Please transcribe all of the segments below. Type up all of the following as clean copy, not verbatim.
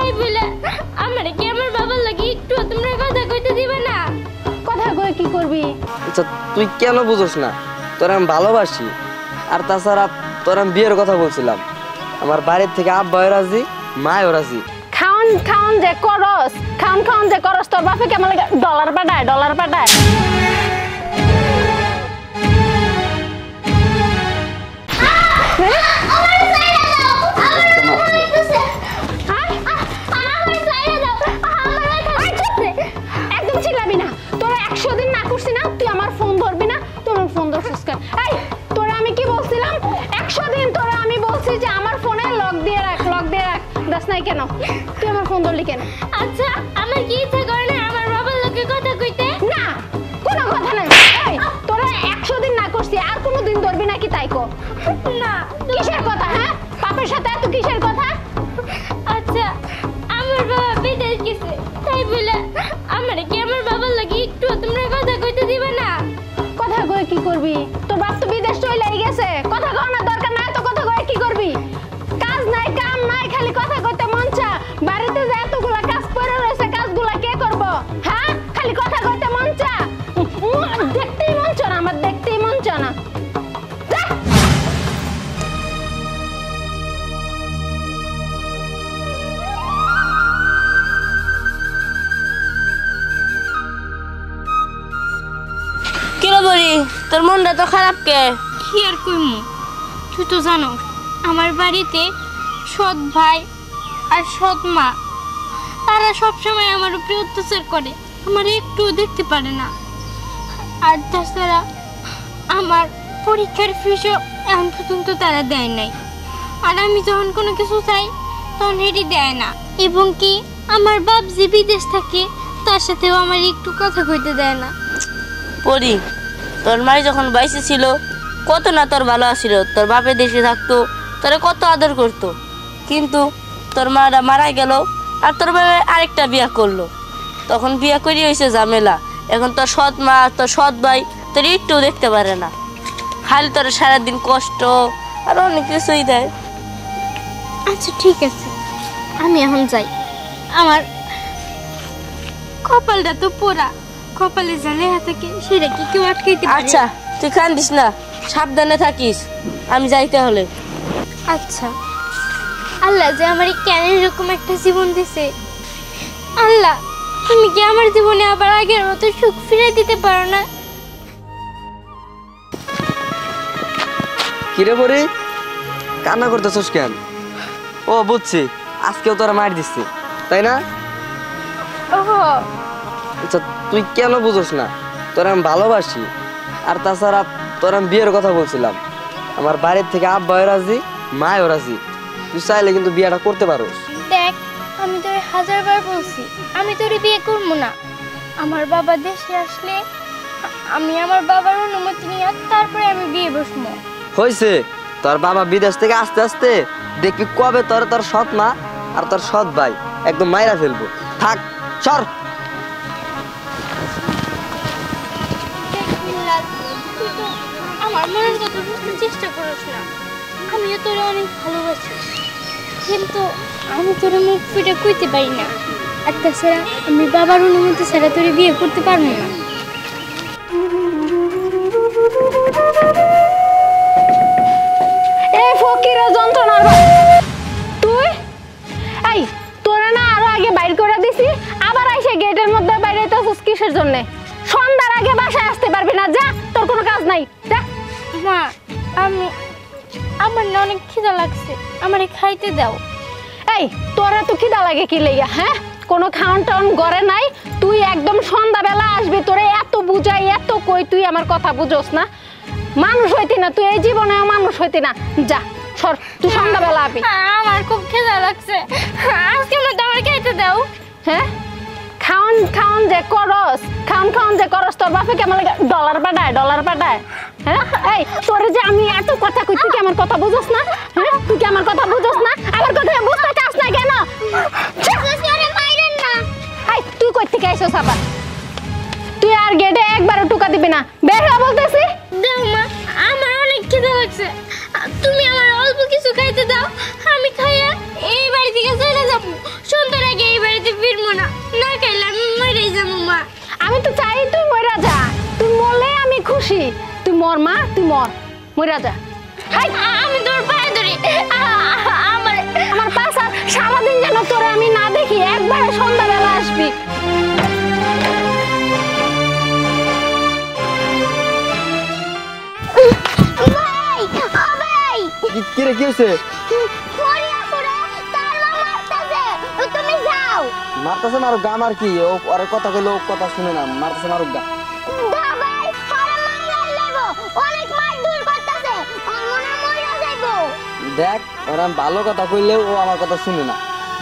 তাই বলে আমারে কি আমার বাবার লাগি একটু তোমরা কথা কইতে দিবে না? কথা কই কি করবি? আচ্ছা তুই কেন বুঝোস না? তোর আমি ভালোবাসি। আর তাছাড়া তোর আমি বিয়ের কথা বলছিলাম। আমার বাড়ির থেকে আব্বাও রাজি, মাও রাজি। খাওন খাওন যে করস তোর বাপে কেমন লাগে ডলার পাঠায় একদম চিল্লাবি না। তোরা 100 দিন না করছি না, তুই আমার ফোন ধরবি না। তোর ফোন ধরছিস কেন? এই তোরা আমি কি বলছিলাম? 100 দিন তোরা আমি বলছি যে আমার ফোনে লক দিয়ে রাখ দাস নাই কেন? তুই আমার ফোন ধরলি কেন? আচ্ছা আমার কি ইচ্ছা করে না আমার বাবার লগে কথা কইতে? না কোনো কথা নাই। এই তোরা 100 দিন না করছি, আর কোনো দিন ধরবি নাকি তাই কো? না কিসের কথা? হ্যাঁ বাপের সাথে এত কিসের কথা? আচ্ছা আমার বাবা বিদেশ গেছে, তাই বলে আমারে কি আমার বাবার লাগি একটু তোমরা কথা কইতে দিবে না? কথা কই কি করবি? তোর বাপ তো বিদেশ চলেই গেছে, কথা কও না দরকার নাই তো কথা কই কি করবি? কাজ নাই কাম নাই, খালি কথা কইতে মন চা। বাড়িতে যে এতগুলা কাজ পড়ে রয়েছে, কাজগুলা কে করব? হ্যাঁ খালি কথা কইতে মন চা। দেখতেই মন চা না, আমার দেখতেই মন চা না। কিরে বলি তোর মনটা তো খারাপ কে? কি আর কইমু, তুই তো জানো আমার বাড়িতে সৎ ভাই আর সৎ মা, তারা সবসময় আমার উপরে অত্যাচার করে, আমার একটুও দেখতে পারে না। আর তাছাড়া আমার পরীক্ষার ফিসও এখন পর্যন্ত তারা দেয় নাই। আর আমি যখন কোনো কিছু চাই তখন এটি দেয় না। এবং কি আমার বাপ যে বিদেশ থাকে তার সাথেও আমার একটু কথা কইতে দেয় না। পরি তোর মাই যখন বাইসে ছিল কত না তোর ভালো আসছিল, তোর বাপে দেশে থাকতো, তোরে কত আদর করতো। কিন্তু তোর মারা মারা গেল আর তোর বাবা আরেকটা বিয়া করলো, তখন বিয়া করি হয়েছে ঝামেলা। এখন তোর সৎ মা তোর সৎ ভাই তোর একটু দেখতে পারে না, খালি তোর সারাদিন কষ্ট আর অনেক কিছুই দেয়। আচ্ছা ঠিক আছে, আমি এখন যাই। আমার কপালটা তো পোড়া, কপালে জালে থাকে সেটা কি কেউ আটকাইতে পারে? আচ্ছা তুই কান্দিস না, সাবধানে থাকিস, আমি যাইতে হলে। আচ্ছা আল্লাহ যে আমার কেন এরকম একটা জীবন দিছে, আল্লাহ তুমি কি আমার জীবনে আবার আগের মতো সুখ ফিরে দিতে পারো না? কিরে বরি কান্না করতেছস কেন? ও বুঝছি, আজকেও তোরা মার দিচ্ছে তাই না? ওহো আচ্ছা তুই কেন বুঝোস না? তোর আমি ভালোবাসি। আর তাছাড়া তোর আমি বিয়ের কথা বলছিলাম। আমার বাড়ির থেকে আব্বাও রাজি, মাও রাজি। তুই চাইলে কিন্তু বিয়েটা করতে পারোস। দেখ আমি তোরে 1000 বার বলছি আমি তোরে বিয়ে করব না। আমার বাবা দেশে আসলে আমি আমার বাবার অনুমতি নিয়ে তারপরে আমি বিয়ে বসবো। হয়েছে, তোর বাবা বিদেশ থেকে আস্তে আস্তে দেখবি কবে তোর সৎ মা আর তোর সৎ ভাই একদম মাইরা ফেলবো। থাক সর। তুই তো আমার মনের কথা বুঝতে চেষ্টা করিস না। আমিও তোরে অনেক ভালোবাসি, কিন্তু আমি তোরে মুখ ফুটে কইতে পারি না। আর তাছাড়া আমি বাবার অনুমতি ছাড়া তোরে বিয়ে করতে পারবো না। এই ফকিরের যন্ত্রণার তুই এই তোরা না আরো আগে বাইর করে দিছি, আবার আইসে গেটের মধ্যে বাইরে হইতাছিস কিসের জন্য? সন্ধ্যার আগে বাসায় আসতে পারবি না, যা তোর কোনো কাজ নাই যা। মা আমার না অনেক খিদা লাগছে, আমারে খাইতে দাও। এই তোরা তো খিদা লাগে কি লইয়া? হ্যাঁ কোনো খাওন টাউন ঘরে নাই, তুই একদম সন্ধ্যাবেলা আসবি। তোরে এত বুঝাই এত কই, তুই আমার কথা বুঝোস না। মানুষ হইতি না তুই, এই জীবনে মানুষ হইতি না। যা সর, তুই সন্ধ্যাবেলা আবি। আমার খুব খিদা লাগছে, আজকে মধ্যে আমার খাইতে দাও। হ্যাঁ খাওন খাওন যে করস তোর বাপে কেমন লাগে ডলার পাঠায়? হ্যাঁ এই তোরে যে আমি এত কথা কই, তুই কি আমার কথা বুঝোস না? হ্যাঁ তুই কি আমার কথা বুঝোস না? আমার কথা বুঝতে চাস না কেন? এই তুই কই থেকে আইছস আবার? তুই আর গেটে একবারও টুকা দিবি না, বের হয়ে বলতেছি। দাও মা, আমার অনেক খিদা লাগছে, তুমি আমার অল্প কিছু খাইতে দাও, আমি খাইয়া এই বাড়ি থেকে চলে যাবো। সন্ধ্যার মর মা, তুই মর, মইরা যা। হাই, আমি তোর পায়ে ধরি আমার আমার পাশা সারাদিন যেন তোরে আমি না দেখি, একবারে সন্ধ্যাবেলা আসবি। ভাই ও ভাই কি রে কি হয়েছে? পরিয়া পড়ে তার মা মারতাছে তুমি যাও মারতেছে মারুক গা, আমার কি ও আরে কথা কইলো ও কথা শুনে না, মারতেছে মারুক গা। দা ভাই হারা মাইরা লাগবো অনেক মার দূর করতেছে আর মনে মইরা যাইবো দেখ ওরা আমি ভালো কথা কইলেও ও আমার কথা শুনে না,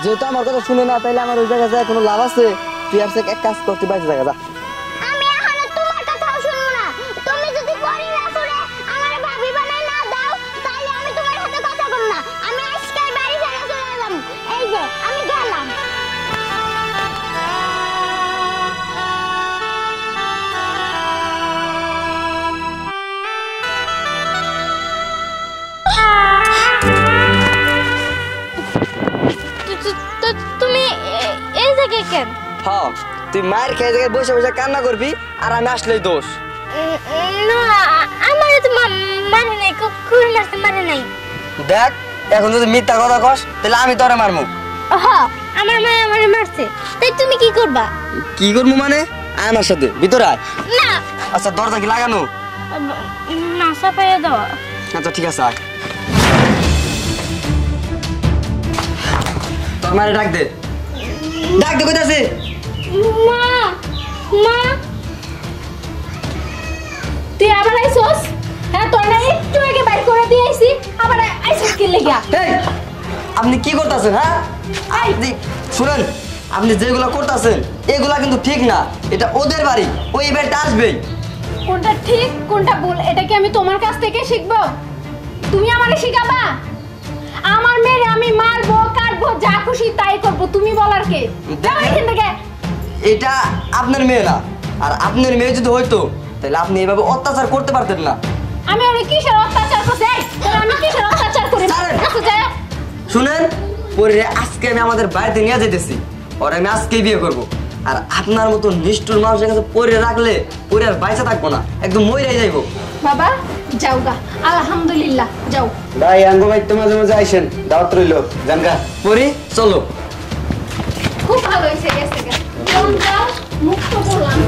যেহেতু আমার কথা শুনে না তাইলে আমার ওই জায়গায় যায় কোনো লাভ আছে? তুই আর এক কাজ করতে বাইরে জায়গা যা। আমি এখনো তোমার কথাও শুনবো না তুমি যদি পরিয়া পড়ে আমার ভাবি বানায় না দাও তাহলে আমি তোমার সাথে কথা বলবো না আমি আজকেই বাড়ি ছেড়ে চলে যাব এই যে আমি গেলাম তুমি এই জায়গায় কেন হ্যাঁ তুই মায়ের খেয়ে জায়গায় বসে বসে কান্না করবি আর আমি আসলেই দোষ। না আমার তো মানে নাই কুকুর মারতে মানে নাই দেখ এখন যদি মিথ্যা কথা কস তাহলে আমি তোরে মারমু। হ্যাঁ আমার মা আমারে মারছে তাই তুমি কি করবা কি করবো মানে? আয় আমার সাথে ভিতরে আয়। না আচ্ছা দরজা কি লাগানো? না সাপাইয়া দাও আচ্ছা ঠিক আছে আয়। তোর মারে ডাক দে, ডাক দে কইতাছে। মা মা তুই আবার আইছস? হ্যাঁ, তোর না একটু আগে বাইর করে দিয়ে আইছি, আবার আইছস কি লাগা? এই আপনি কি করতেছেন? হ্যাঁ আপনি শুনেন, আপনি যেগুলো করতেছেন এগুলা কিন্তু ঠিক না, এটা ওদের বাড়ি, ওই বাড়িটা আসবেই। কোনটা ঠিক কোনটা ভুল এটা কি আমি তোমার কাছ থেকে শিখবো? তুমি আমারে শিখাবা? আমার মেয়ের আমি মারবো কাটবো যা খুশি তাই করবো, তুমি বলার কে? যাও এখান থেকে। এটা আপনার মেয়ে না, আর আপনার মেয়ে যদি হইতো তাহলে আপনি এইভাবে অত্যাচার করতে পারতেন না। আমি ওরে কিসের অত্যাচার করছি? এই, তোরে আমি কিসের অত্যাচার করি? ছাড়েন। আচ্ছা, যা। শুনেন, পরে আজকে আমি আমাদের বাড়িতে নিয়ে যেতেছি, ওর আমি আজকেই বিয়ে করব। আর আপনার মতো নিষ্ঠুর মানুষের কাছে পরে রাখলে পরে আর বাইচা থাকবো না, একদম মইরাই যাইবো। বাবা যাও গা, আলহামদুলিল্লাহ যাও। ভাই আঙ্গো ভাই তো মাঝে মাঝে আইসেন, দাওয়াত রইলো জানগা। পরি চলো। খুব ভালো হয়েছে গেছে গা। যাও, মুক্ত করলাম।